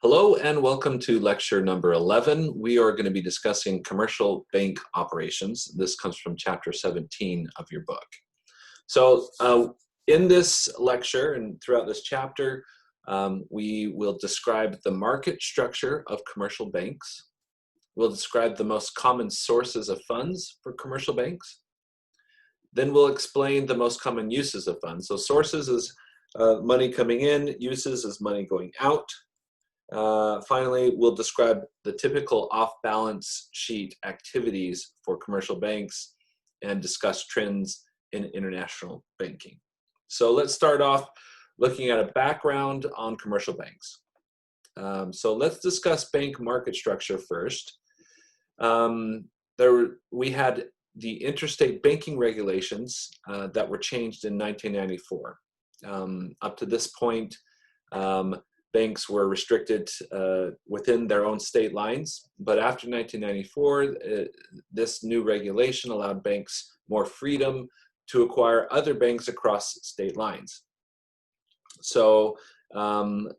Hello and welcome to lecture number 11. We are going to be discussing commercial bank operations. This comes from chapter 17 of your book. So in this lecture and throughout this chapter, we will describe the market structure of commercial banks. We'll describe the most common sources of funds for commercial banks. Then we'll explain the most common uses of funds. So sources is money coming in, uses is money going out. Finally, we'll describe the typical off-balance sheet activities for commercial banks and discuss trends in international banking. So let's start off looking at a background on commercial banks. So let's discuss bank market structure first. We had the interstate banking regulations that were changed in 1994. Up to this point, banks were restricted within their own state lines, but after 1994, this new regulation allowed banks more freedom to acquire other banks across state lines. So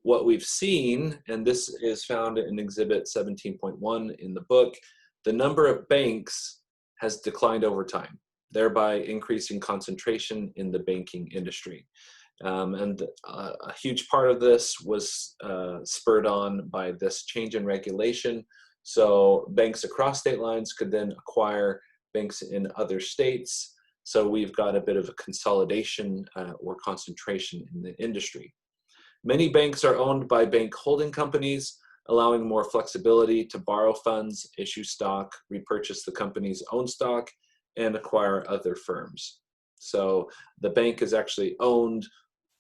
what we've seen, and this is found in Exhibit 17.1 in the book, the number of banks has declined over time, thereby increasing concentration in the banking industry. And a huge part of this was spurred on by this change in regulation. So banks across state lines could then acquire banks in other states. So we've got a bit of a consolidation or concentration in the industry. Many banks are owned by bank holding companies, allowing more flexibility to borrow funds, issue stock, repurchase the company's own stock, and acquire other firms. So the bank is actually owned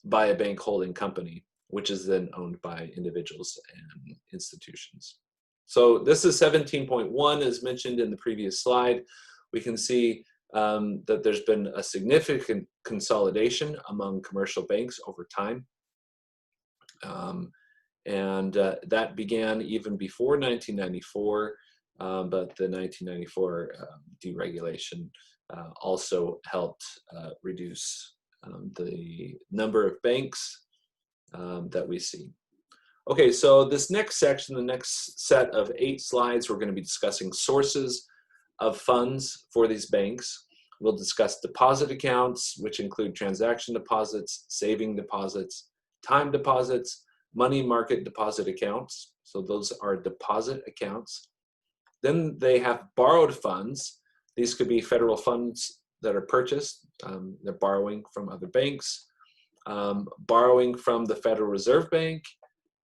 by a bank holding company, which is then owned by individuals and institutions. So this is 17.1 as mentioned in the previous slide. We can see that there's been a significant consolidation among commercial banks over time. That began even before 1994, but the 1994 deregulation also helped reduce the number of banks that we see. Okay, so this next section, the next set of 8 slides, we're going to be discussing sources of funds for these banks. We'll discuss deposit accounts, which include transaction deposits, saving deposits, time deposits, money market deposit accounts. So those are deposit accounts. Then they have borrowed funds. These could be federal funds that are purchased. They're borrowing from other banks, borrowing from the Federal Reserve Bank,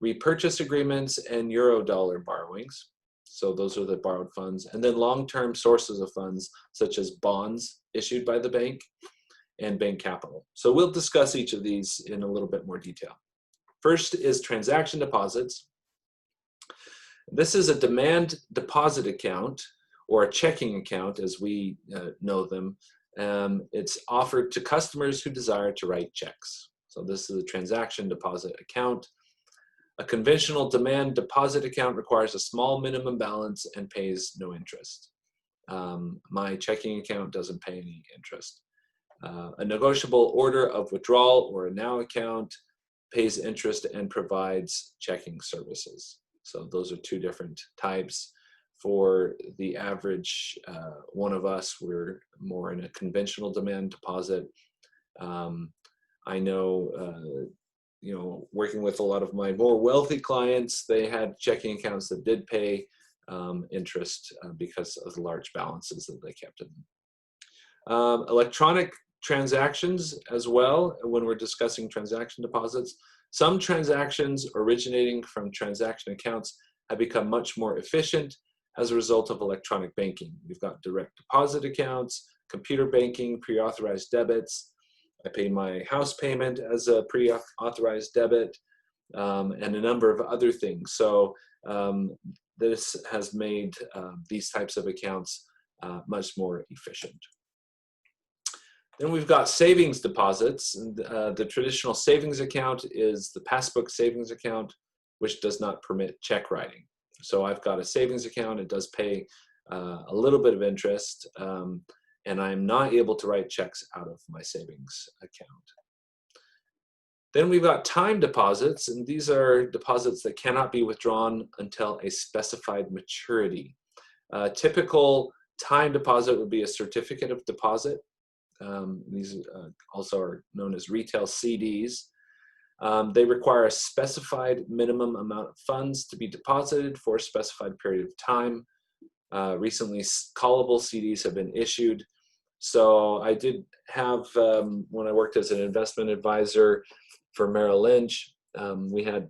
repurchase agreements, and Eurodollar borrowings. So those are the borrowed funds. And then long-term sources of funds, such as bonds issued by the bank and bank capital. So we'll discuss each of these in a little bit more detail. First is transaction deposits. This is a demand deposit account, or a checking account as we know them. It's offered to customers who desire to write checks. So this is a transaction deposit account. A conventional demand deposit account requires a small minimum balance and pays no interest. My checking account doesn't pay any interest. A negotiable order of withdrawal, or a NOW account, pays interest and provides checking services. So those are 2 different types. For the average one of us, we're more in a conventional demand deposit. I know, working with a lot of my more wealthy clients, they had checking accounts that did pay interest because of the large balances that they kept in them. Electronic transactions as well, when we're discussing transaction deposits. Some transactions originating from transaction accounts have become much more efficient as a result of electronic banking. We've got direct deposit accounts, computer banking, pre-authorized debits. I pay my house payment as a pre-authorized debit, and a number of other things. So this has made these types of accounts much more efficient. Then we've got savings deposits. The traditional savings account is the passbook savings account, which does not permit check writing. So I've got a savings account. It does pay a little bit of interest, and I'm not able to write checks out of my savings account. Then we've got time deposits, and these are deposits that cannot be withdrawn until a specified maturity. Typical time deposit would be a certificate of deposit. These also are known as retail CDs. They require a specified minimum amount of funds to be deposited for a specified period of time. Recently, callable CDs have been issued. So I did have, when I worked as an investment advisor for Merrill Lynch, I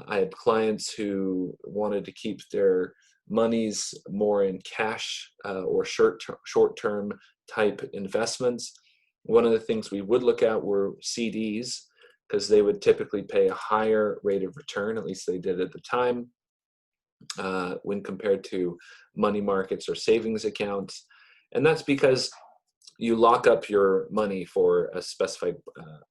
had clients who wanted to keep their monies more in cash or short-term type investments. One of the things we would look at were CDs, because they would typically pay a higher rate of return, at least they did at the time, when compared to money markets or savings accounts. And that's because you lock up your money for a specified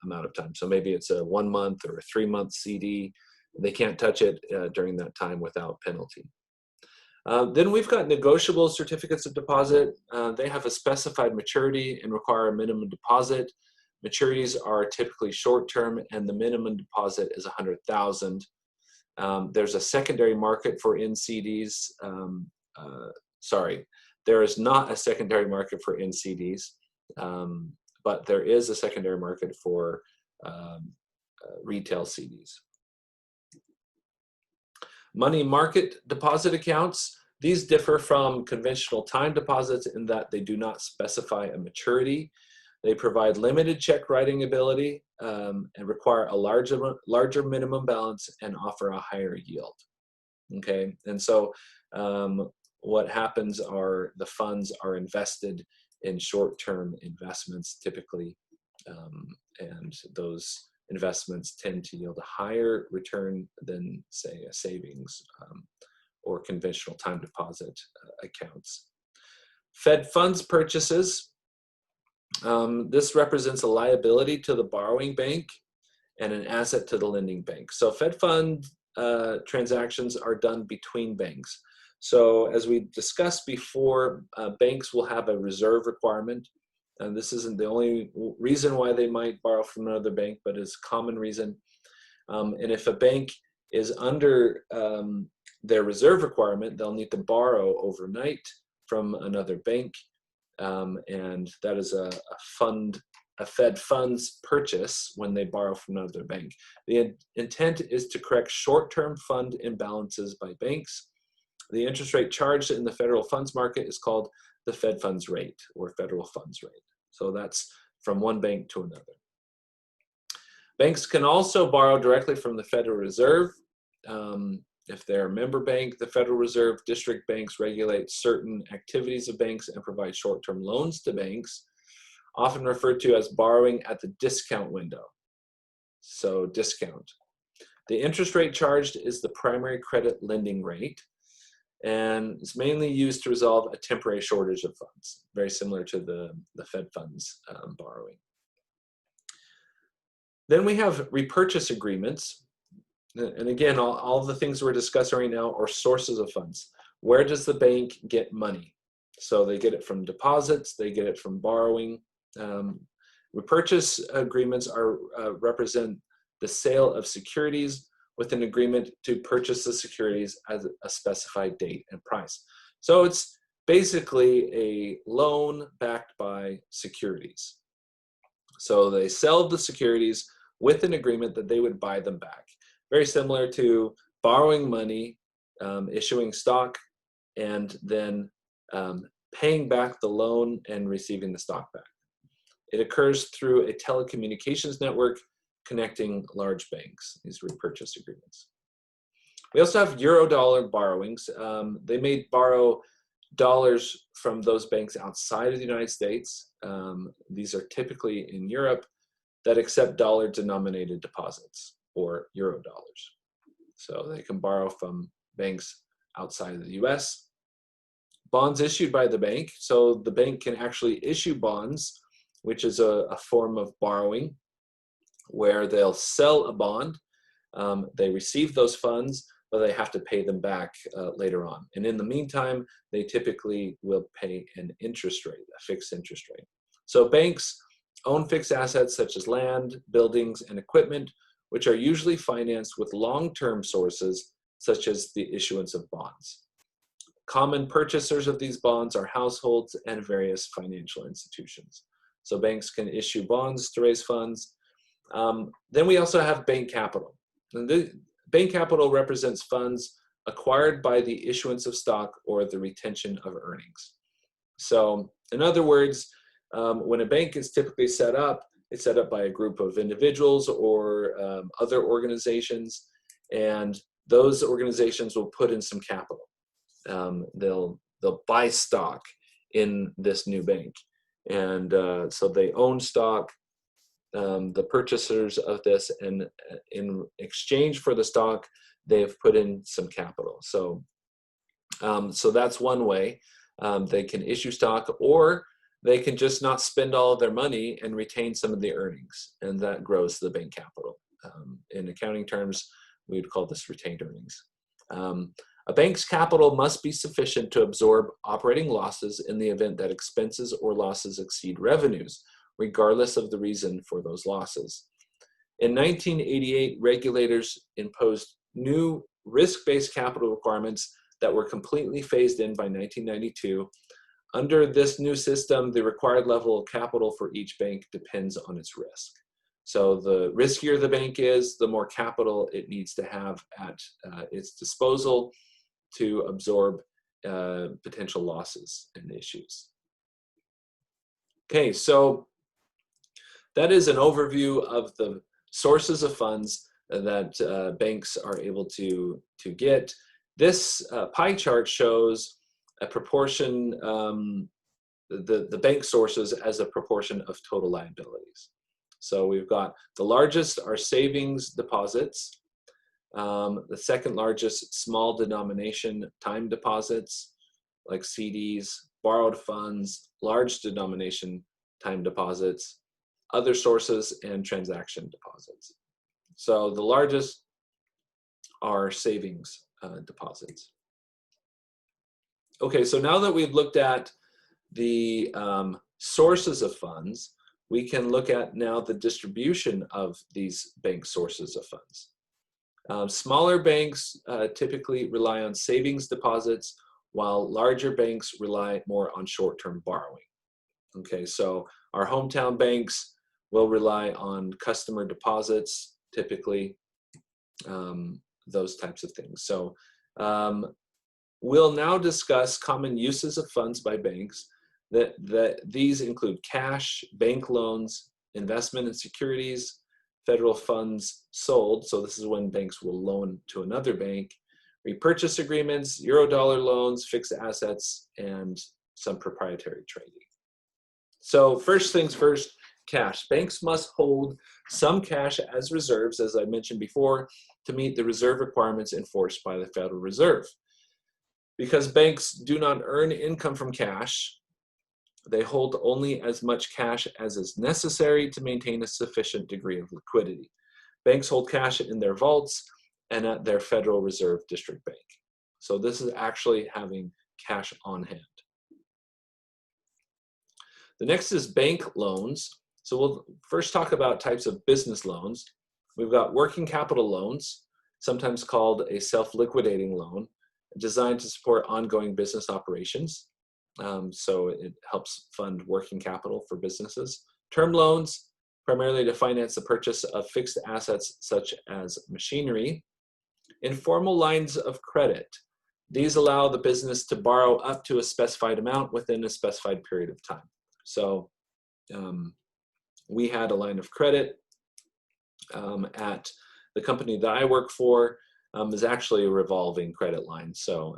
amount of time. So maybe it's a 1 month or a 3 month CD. They can't touch it during that time without penalty. Then we've got negotiable certificates of deposit. They have a specified maturity and require a minimum deposit. Maturities are typically short-term, and the minimum deposit is $100,000. There's a secondary market for NCDs. Sorry, there is not a secondary market for NCDs, but there is a secondary market for retail CDs. Money market deposit accounts, these differ from conventional time deposits in that they do not specify a maturity. They provide limited check writing ability and require a larger minimum balance and offer a higher yield. Okay, and so what happens are the funds are invested in short-term investments typically, and those investments tend to yield a higher return than, say, a savings or conventional time deposit accounts. Fed funds purchases. This represents a liability to the borrowing bank and an asset to the lending bank. So Fed fund transactions are done between banks. So as we discussed before, banks will have a reserve requirement. And this isn't the only reason why they might borrow from another bank, but it's a common reason. And if a bank is under their reserve requirement, they'll need to borrow overnight from another bank. And that is a Fed funds purchase when they borrow from another bank. The intent is to correct short-term fund imbalances by banks. The interest rate charged in the federal funds market is called the Fed funds rate or federal funds rate. So that's from one bank to another. Banks can also borrow directly from the Federal Reserve. If they're a member bank, the Federal Reserve district banks regulate certain activities of banks and provide short-term loans to banks, often referred to as borrowing at the discount window. So discount. The interest rate charged is the primary credit lending rate, and it's mainly used to resolve a temporary shortage of funds, very similar to the Fed funds borrowing. Then we have repurchase agreements. And again, all the things we're discussing right now are sources of funds. Where does the bank get money? So they get it from deposits, they get it from borrowing. Repurchase agreements represent the sale of securities with an agreement to purchase the securities at a specified date and price. So it's basically a loan backed by securities. So they sell the securities with an agreement that they would buy them back. Very similar to borrowing money, issuing stock, and then paying back the loan and receiving the stock back. It occurs through a telecommunications network connecting large banks, these repurchase agreements. We also have Eurodollar borrowings. They may borrow dollars from those banks outside of the United States. These are typically in Europe that accept dollar-denominated deposits or Eurodollars. So they can borrow from banks outside of the US. Bonds issued by the bank. So the bank can actually issue bonds, which is a form of borrowing, where they'll sell a bond, they receive those funds, but they have to pay them back later on. And in the meantime, they typically will pay an interest rate, a fixed interest rate. So banks own fixed assets such as land, buildings, and equipment, which are usually financed with long-term sources such as the issuance of bonds. Common purchasers of these bonds are households and various financial institutions. So banks can issue bonds to raise funds. Then we also have bank capital. And the bank capital represents funds acquired by the issuance of stock or the retention of earnings. So in other words, when a bank is typically set up, it's set up by a group of individuals or other organizations, and those organizations will put in some capital. They'll buy stock in this new bank, and so they own stock, the purchasers of this, and in exchange for the stock, they've put in some capital. So that's one way. They can issue stock, or they can just not spend all of their money and retain some of the earnings, and that grows the bank capital. In accounting terms, we would call this retained earnings. A bank's capital must be sufficient to absorb operating losses in the event that expenses or losses exceed revenues, regardless of the reason for those losses. In 1988, regulators imposed new risk-based capital requirements that were completely phased in by 1992. Under this new system, the required level of capital for each bank depends on its risk. So the riskier the bank is, the more capital it needs to have at its disposal to absorb potential losses and issues. Okay, so that is an overview of the sources of funds that banks are able to get. This pie chart shows a proportion, the bank sources as a proportion of total liabilities. So we've got the largest are savings deposits, the second largest small denomination time deposits like CDs, borrowed funds, large denomination time deposits, other sources, and transaction deposits. So the largest are savings deposits. Okay, so now that we've looked at the sources of funds, we can look at now the distribution of these bank sources of funds. Smaller banks typically rely on savings deposits, while larger banks rely more on short-term borrowing. Okay, so our hometown banks will rely on customer deposits, typically, those types of things. So we'll now discuss common uses of funds by banks. These include cash, bank loans, investment in securities, federal funds sold, so this is when banks will loan to another bank, repurchase agreements, Eurodollar loans, fixed assets, and some proprietary trading. So first things first, cash. Banks must hold some cash as reserves, as I mentioned before, to meet the reserve requirements enforced by the Federal Reserve. Because banks do not earn income from cash, they hold only as much cash as is necessary to maintain a sufficient degree of liquidity. Banks hold cash in their vaults and at their Federal Reserve District Bank. So this is actually having cash on hand. The next is bank loans. So we'll first talk about types of business loans. We've got working capital loans, sometimes called a self-liquidating loan, designed to support ongoing business operations. So it helps fund working capital for businesses. Term loans, primarily to finance the purchase of fixed assets such as machinery. Informal lines of credit. These allow the business to borrow up to a specified amount within a specified period of time. So we had a line of credit at the company that I work for. Is actually a revolving credit line. So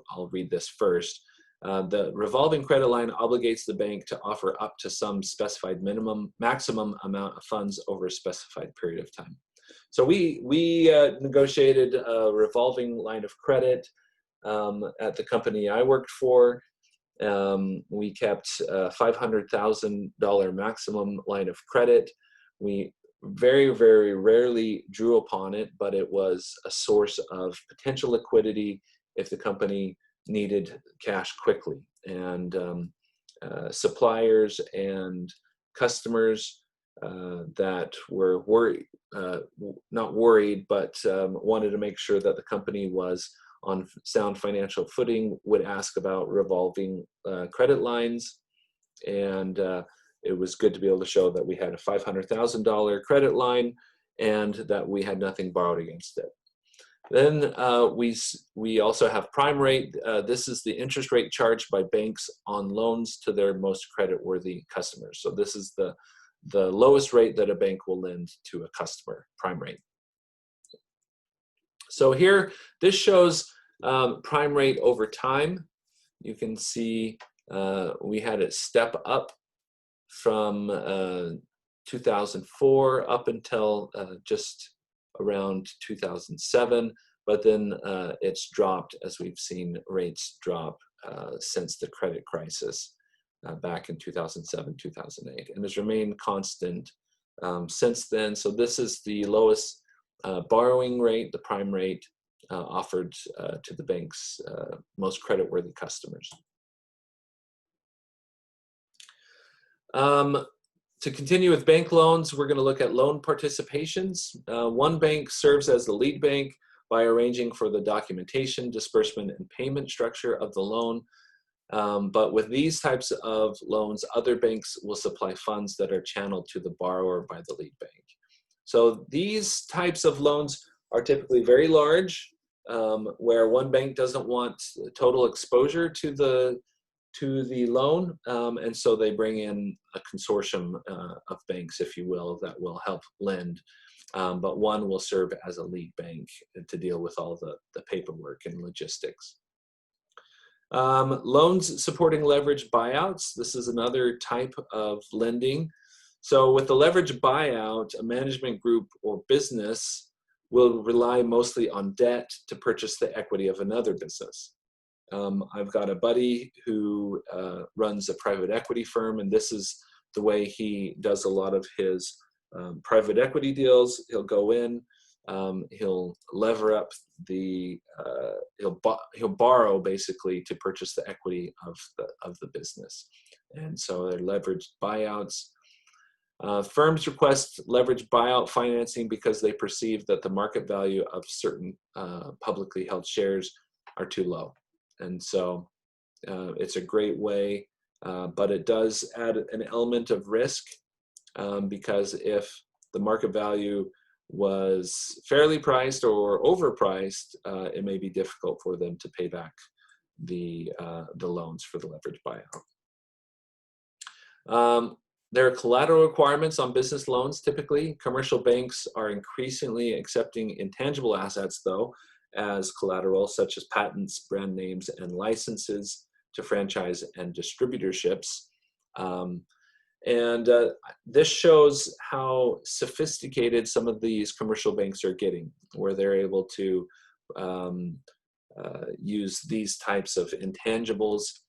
I'll read this first. The revolving credit line obligates the bank to offer up to some specified maximum amount of funds over a specified period of time. So we negotiated a revolving line of credit at the company I worked for. We kept a $500,000 maximum line of credit. We very, very rarely drew upon it, but it was a source of potential liquidity if the company needed cash quickly. And suppliers and customers that were not worried, but wanted to make sure that the company was on sound financial footing, would ask about revolving credit lines. And it was good to be able to show that we had a $500,000 credit line and that we had nothing borrowed against it. Then we also have prime rate. This is the interest rate charged by banks on loans to their most creditworthy customers. So this is the lowest rate that a bank will lend to a customer, prime rate. So here, this shows prime rate over time. You can see we had it step up from 2004 up until just around 2007, but then it's dropped as we've seen rates drop since the credit crisis back in 2007, 2008, and has remained constant since then. So this is the lowest borrowing rate, the prime rate offered to the bank's most creditworthy customers. To continue with bank loans, we're going to look at loan participations. One bank serves as the lead bank by arranging for the documentation, disbursement, and payment structure of the loan. But with these types of loans, other banks will supply funds that are channeled to the borrower by the lead bank. So these types of loans are typically very large, where one bank doesn't want total exposure to the loan, and so they bring in a consortium of banks, if you will, that will help lend, but one will serve as a lead bank to deal with all the paperwork and logistics. Loans supporting leverage buyouts. This is another type of lending. So with the leverage buyout, a management group or business will rely mostly on debt to purchase the equity of another business. I've got a buddy who runs a private equity firm, and this is the way he does a lot of his private equity deals. He'll go in, he'll lever up he'll borrow basically to purchase the equity of the business, and so they're leveraged buyouts. Firms request leveraged buyout financing because they perceive that the market value of certain publicly held shares are too low. And so it's a great way, but it does add an element of risk because if the market value was fairly priced or overpriced, it may be difficult for them to pay back the loans for the leverage buyout. There are collateral requirements on business loans. Typically, commercial banks are increasingly accepting intangible assets, though, as collateral, such as patents, brand names, and licenses to franchise and distributorships. This shows how sophisticated some of these commercial banks are getting, where they're able to use these types of intangibles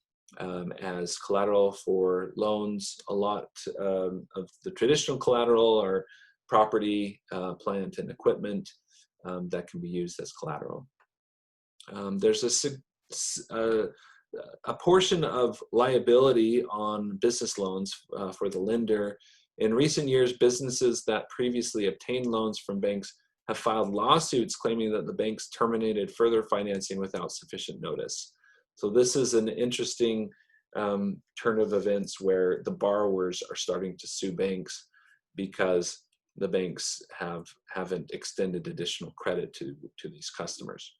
as collateral for loans. A lot of the traditional collateral are property, plant, and equipment that can be used as collateral. There's a portion of liability on business loans for the lender. In recent years, businesses that previously obtained loans from banks have filed lawsuits claiming that the banks terminated further financing without sufficient notice. So this is an interesting turn of events where the borrowers are starting to sue banks because the banks haven't extended additional credit to these customers.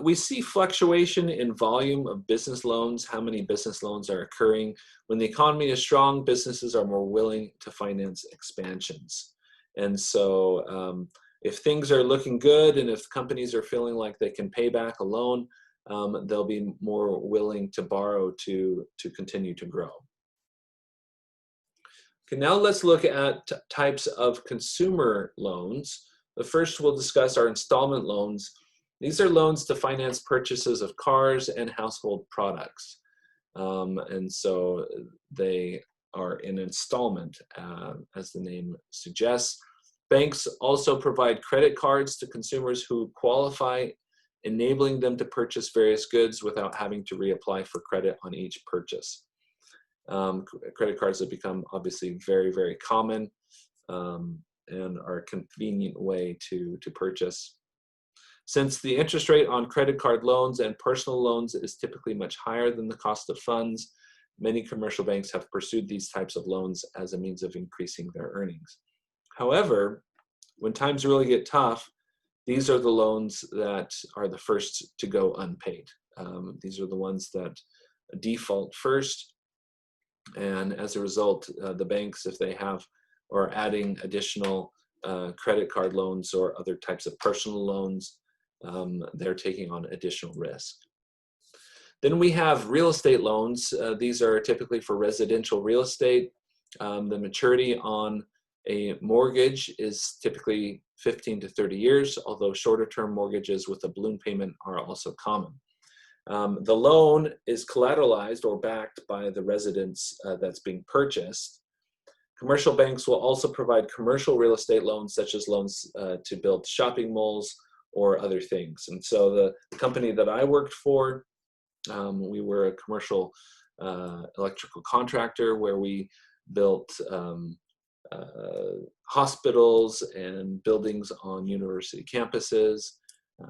We see fluctuation in volume of business loans, how many business loans are occurring. When the economy is strong, businesses are more willing to finance expansions. And so if things are looking good and if companies are feeling like they can pay back a loan, they'll be more willing to borrow to continue to grow. Okay, now let's look at types of consumer loans. The first we'll discuss are installment loans. These are loans to finance purchases of cars and household products. And so they are in installment, as the name suggests. Banks also provide credit cards to consumers who qualify, enabling them to purchase various goods without having to reapply for credit on each purchase. Credit cards have become obviously very, very common and are a convenient way to purchase. Since the interest rate on credit card loans and personal loans is typically much higher than the cost of funds, many commercial banks have pursued these types of loans as a means of increasing their earnings. However, when times really get tough, these are the loans that are the first to go unpaid. These are the ones that default first, and as a result, the banks, if they have or are adding additional credit card loans or other types of personal loans, they're taking on additional risk. Then we have real estate loans. These are typically for residential real estate. The maturity on a mortgage is typically 15 to 30 years, although shorter term mortgages with a balloon payment are also common. The loan is collateralized or backed by the residence that's being purchased. Commercial banks will also provide commercial real estate loans, such as loans to build shopping malls or other things. And so the company that I worked for, we were a commercial electrical contractor where we built hospitals and buildings on university campuses,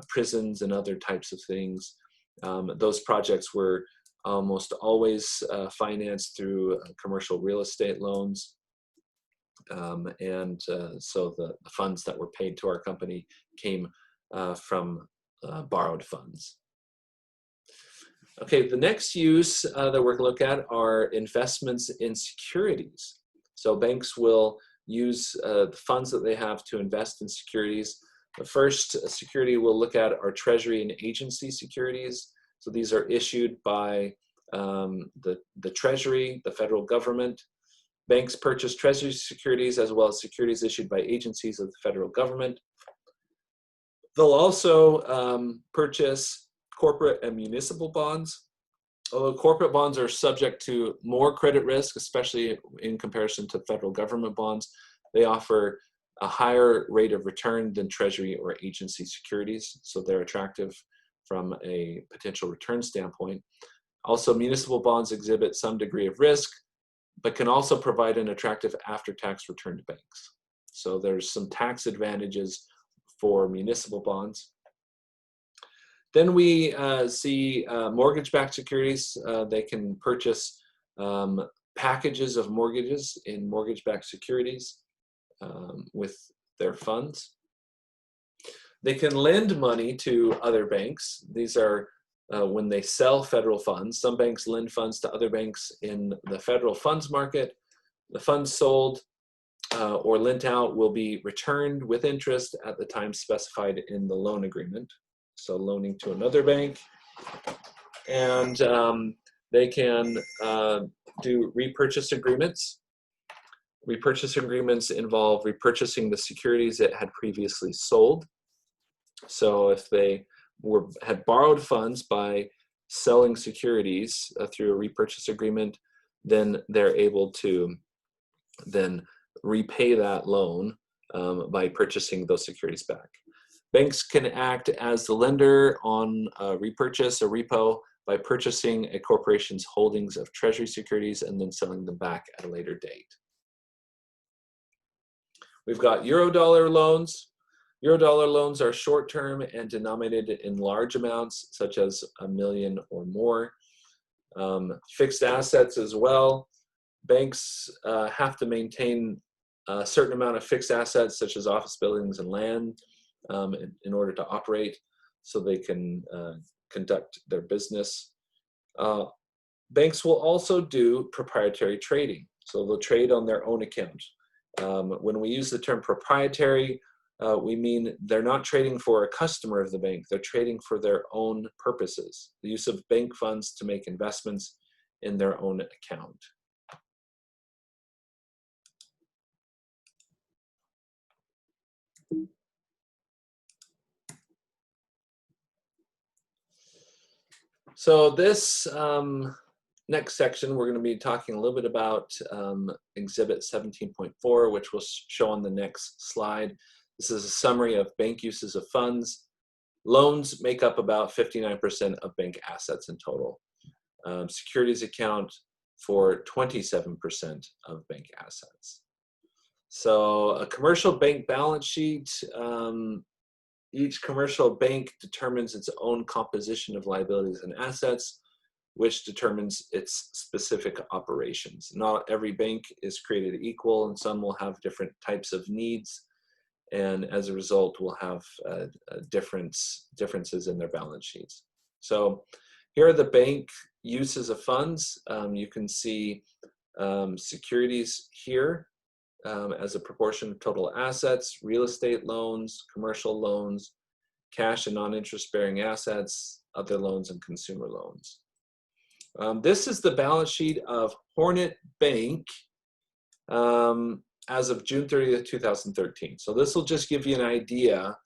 prisons, and other types of things. Those projects were almost always financed through commercial real estate loans. So the funds that were paid to our company came from borrowed funds. Okay, the next use that we're going to look at are investments in securities. So banks will use the funds that they have to invest in securities. The first security we'll look at are treasury and agency securities. So these are issued by the Treasury, the federal government. Banks purchase treasury securities as well as securities issued by agencies of the federal government. They'll also purchase corporate and municipal bonds. Although corporate bonds are subject to more credit risk, especially in comparison to federal government bonds, they offer a higher rate of return than treasury or agency securities, so they're attractive from a potential return standpoint. Also, municipal bonds exhibit some degree of risk, but can also provide an attractive after-tax return to banks. So there's some tax advantages for municipal bonds. Then we see mortgage-backed securities. They can purchase packages of mortgages in mortgage-backed securities with their funds. They can lend money to other banks. These are when they sell federal funds. Some banks lend funds to other banks in the federal funds market. The funds sold or lent out will be returned with interest at the time specified in the loan agreement. So loaning to another bank. And they can do repurchase agreements. Repurchase agreements involve repurchasing the securities it had previously sold. So if they had borrowed funds by selling securities through a repurchase agreement, then they're able to then repay that loan by purchasing those securities back. Banks can act as the lender on a repurchase or repo by purchasing a corporation's holdings of treasury securities and then selling them back at a later date. We've got Eurodollar loans. Eurodollar loans are short-term and denominated in large amounts, such as $1 million or more. Fixed assets as well. Banks have to maintain a certain amount of fixed assets, such as office buildings and land, in order to operate, so they can conduct their business. Banks will also do proprietary trading, so they'll trade on their own account. When we use the term proprietary, we mean they're not trading for a customer of the bank, they're trading for their own purposes, the use of bank funds to make investments in their own account. So this next section, we're going to be talking a little bit about Exhibit 17.4, which we'll show on the next slide. This is a summary of bank uses of funds. Loans make up about 59% of bank assets in total. Securities account for 27% of bank assets. So a commercial bank balance sheet, each commercial bank determines its own composition of liabilities and assets, which determines its specific operations. Not every bank is created equal, and some will have different types of needs, and as a result will have differences in their balance sheets. So here are the bank uses of funds. You can see securities here as a proportion of total assets, real estate loans, commercial loans, cash and non-interest bearing assets, other loans, and consumer loans. This is the balance sheet of Hornet Bank as of June 30th, 2013. So this will just give you an idea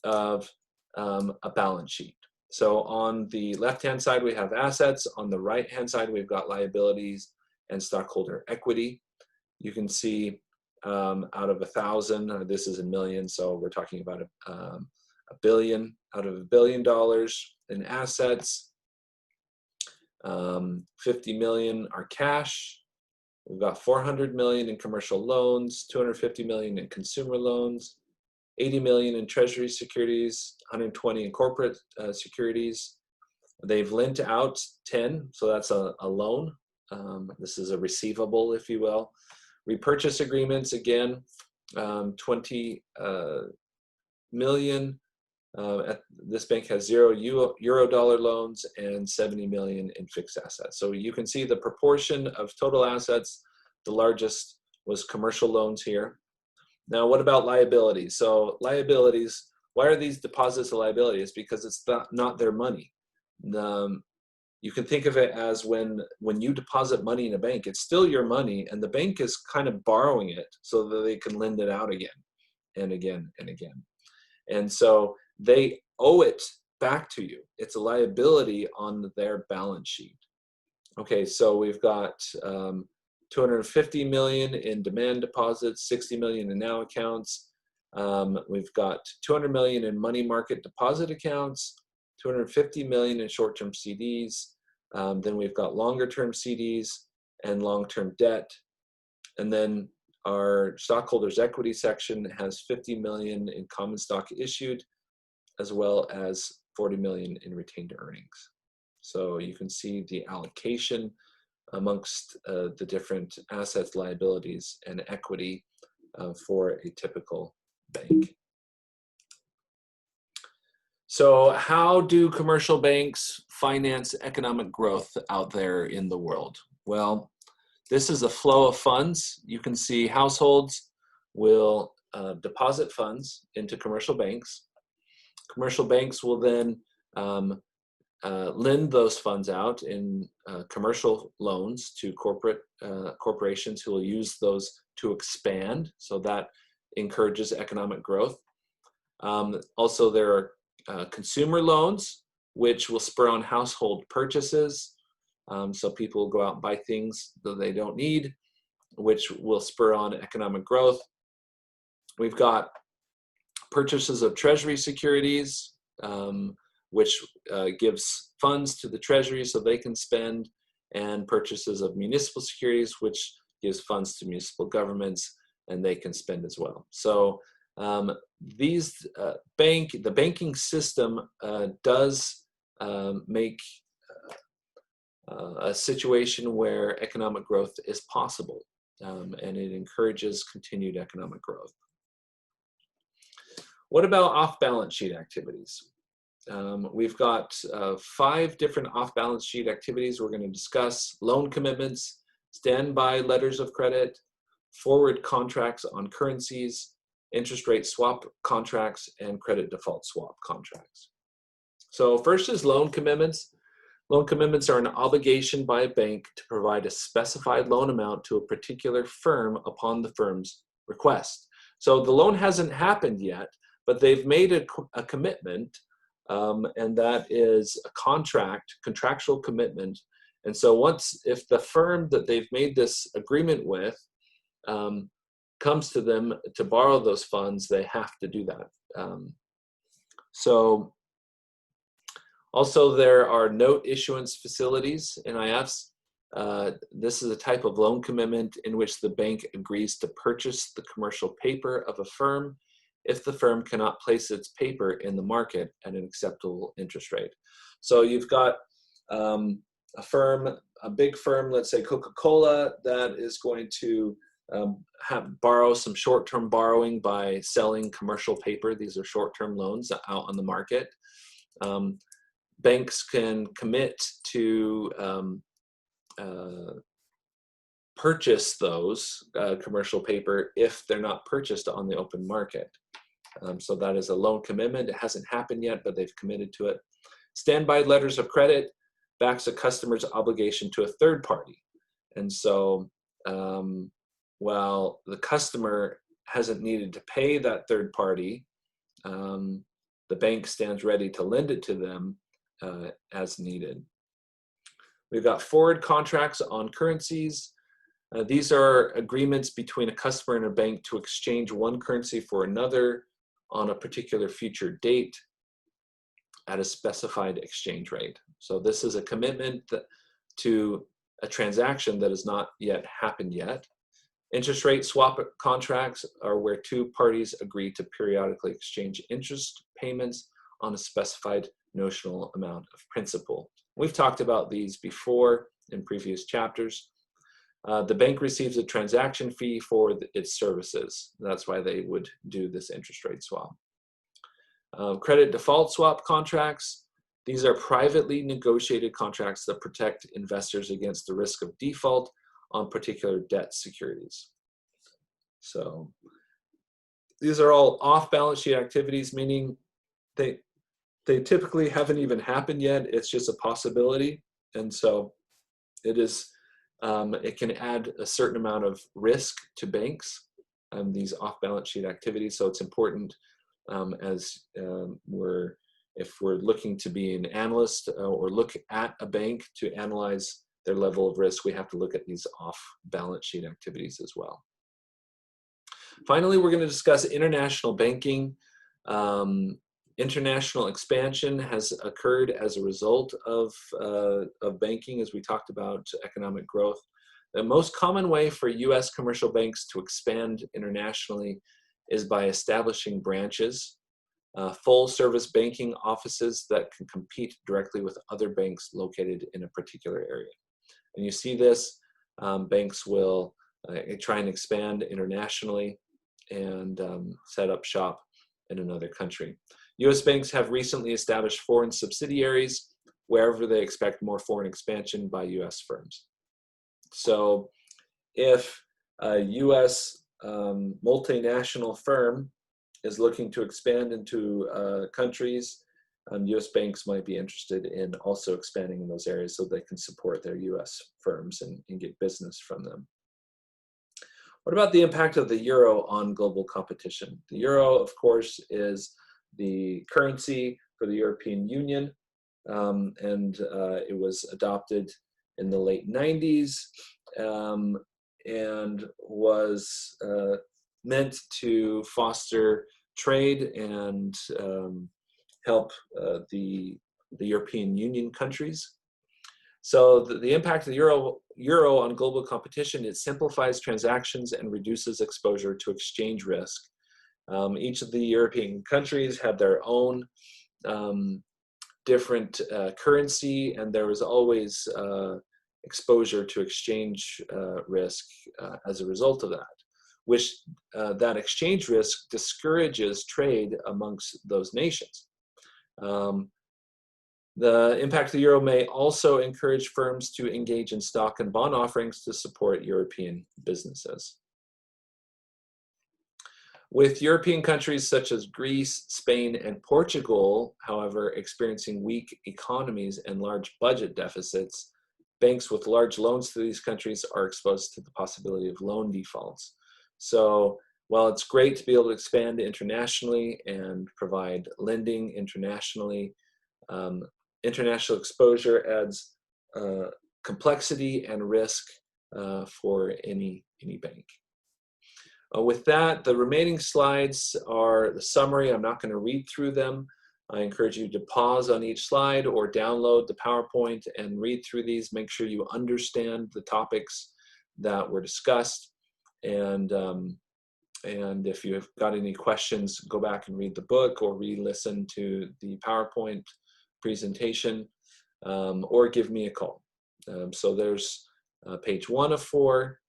of a balance sheet. So on the left-hand side, we have assets. On the right-hand side, we've got liabilities and stockholder equity. You can see out of 1,000, this is a million, so we're talking about a billion. Out of $1 billion in assets, 50 million are cash. We've got 400 million in commercial loans, 250 million in consumer loans, 80 million in treasury securities, 120 in corporate securities. They've lent out 10, so that's a loan. This is a receivable, if you will. Repurchase agreements, again, 20 million. This bank has 0 euro dollar loans and 70 million in fixed assets. So you can see the proportion of total assets. The largest was commercial loans here. Now, what about liabilities? So liabilities, why are these deposits a liability? It's because it's not their money. You can think of it as when you deposit money in a bank, it's still your money, and the bank is kind of borrowing it so that they can lend it out again and again and again. And so they owe it back to you. It's a liability on their balance sheet. Okay, so we've got 250 million in demand deposits, 60 million in now accounts. We've got 200 million in money market deposit accounts, 250 million in short-term CDs. Then we've got longer-term CDs and long-term debt. And then our stockholders' equity section has 50 million in common stock issued, as well as 40 million in retained earnings. So you can see the allocation amongst the different assets, liabilities, and equity for a typical bank. So how do commercial banks finance economic growth out there in the world? Well, this is a flow of funds. You can see households will deposit funds into commercial banks. Commercial banks will then lend those funds out in commercial loans to corporations who will use those to expand. So that encourages economic growth. Also, there are consumer loans, which will spur on household purchases. So people will go out and buy things that they don't need, which will spur on economic growth. We've got purchases of treasury securities, which gives funds to the treasury so they can spend, and purchases of municipal securities, which gives funds to municipal governments and they can spend as well. So the banking system does make a situation where economic growth is possible, and it encourages continued economic growth. What about off-balance sheet activities? We've got 5 different off-balance sheet activities we're going to discuss: loan commitments, standby letters of credit, forward contracts on currencies, interest rate swap contracts, and credit default swap contracts. So first is loan commitments. Loan commitments are an obligation by a bank to provide a specified loan amount to a particular firm upon the firm's request. So the loan hasn't happened yet, but they've made a commitment, and that is a contractual commitment. And so if the firm that they've made this agreement with comes to them to borrow those funds, they have to do that. So also there are note issuance facilities, NIFs. This is a type of loan commitment in which the bank agrees to purchase the commercial paper of a firm if the firm cannot place its paper in the market at an acceptable interest rate. So you've got a firm, a big firm, let's say Coca-Cola, that is going to borrow some short-term borrowing by selling commercial paper. These are short-term loans out on the market. Banks can commit to purchase those commercial paper if they're not purchased on the open market. So that is a loan commitment. It hasn't happened yet, but they've committed to it. Standby letters of credit backs a customer's obligation to a third party. And so while the customer hasn't needed to pay that third party, the bank stands ready to lend it to them as needed. We've got forward contracts on currencies. These are agreements between a customer and a bank to exchange one currency for another on a particular future date at a specified exchange rate. So this is a commitment to a transaction that has not yet happened yet. Interest rate swap contracts are where two parties agree to periodically exchange interest payments on a specified notional amount of principal. We've talked about these before in previous chapters. The bank receives a transaction fee for its services. That's why they would do this interest rate swap. Credit default swap contracts. These are privately negotiated contracts that protect investors against the risk of default on particular debt securities. So these are all off-balance sheet activities, meaning they typically haven't even happened yet. It's just a possibility. And so it can add a certain amount of risk to banks, these off-balance sheet activities. So it's important if we're looking to be an analyst or look at a bank to analyze their level of risk, we have to look at these off-balance sheet activities as well. Finally, we're going to discuss international banking. International expansion has occurred as a result of banking, as we talked about economic growth. The most common way for U.S. commercial banks to expand internationally is by establishing branches, full-service banking offices that can compete directly with other banks located in a particular area. And you see this, banks will try and expand internationally and set up shop in another country. U.S. banks have recently established foreign subsidiaries wherever they expect more foreign expansion by U.S. firms. So if a U.S. Multinational firm is looking to expand into countries, U.S. banks might be interested in also expanding in those areas so they can support their U.S. firms and get business from them. What about the impact of the euro on global competition? The euro, of course, is the currency for the European Union, and it was adopted in the late 90s and was meant to foster trade and help the European Union countries. So the impact of the euro on global competition, it simplifies transactions and reduces exposure to exchange risk. Each of the European countries had their own different currency, and there was always exposure to exchange risk as a result of that, which that exchange risk discourages trade amongst those nations. The impact of the euro may also encourage firms to engage in stock and bond offerings to support European businesses. With European countries such as Greece, Spain, and Portugal, however, experiencing weak economies and large budget deficits, banks with large loans to these countries are exposed to the possibility of loan defaults. So while it's great to be able to expand internationally and provide lending internationally, international exposure adds complexity and risk for any bank. With that, the remaining slides are the summary. I'm not going to read through them, I encourage you to pause on each slide or download the PowerPoint and read through these. Make sure you understand the topics that were discussed. And if you have got any questions, go back and read the book or re-listen to the PowerPoint presentation, or give me a call. So there's page 1 of 4,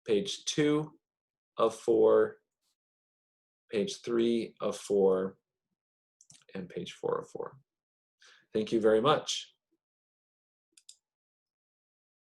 page 2 of 4, page 3 of 4, and page 4 of 4. Thank you very much.